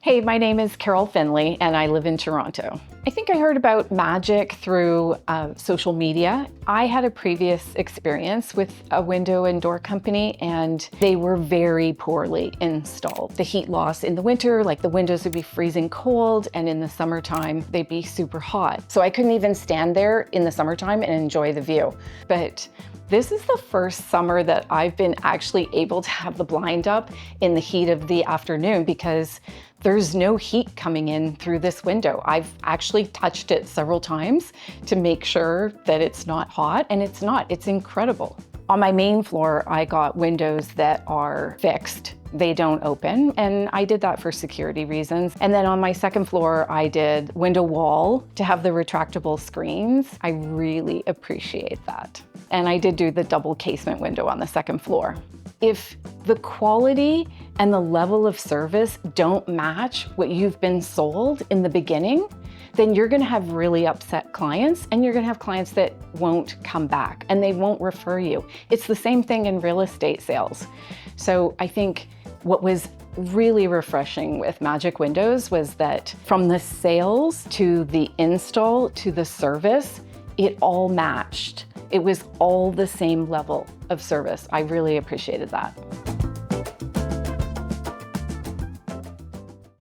Hey, my name is Carol Finley and I live in Toronto. I think I heard about Magic through social media. I had a previous experience with a window and door company and they were very poorly installed. The heat loss in the winter, like the windows would be freezing cold, and in the summertime, they'd be super hot. So I couldn't even stand there in the summertime and enjoy the view. But this is the first summer that I've been actually able to have the blind up in the heat of the afternoon because there's no heat coming in through this window. I've actually touched it several times to make sure that it's not hot, and it's not. It's incredible. On my main floor, I got windows that are fixed. They don't open, and I did that for security reasons. And then on my second floor, I did window wall to have the retractable screens. I really appreciate that. And I did do the double casement window on the second floor. If the quality and the level of service don't match what you've been sold in the beginning, then you're gonna have really upset clients, and you're gonna have clients that won't come back and they won't refer you. It's the same thing in real estate sales. So I think what was really refreshing with Magic Windows was that from the sales to the install to the service, it all matched. It was all the same level of service. I really appreciated that.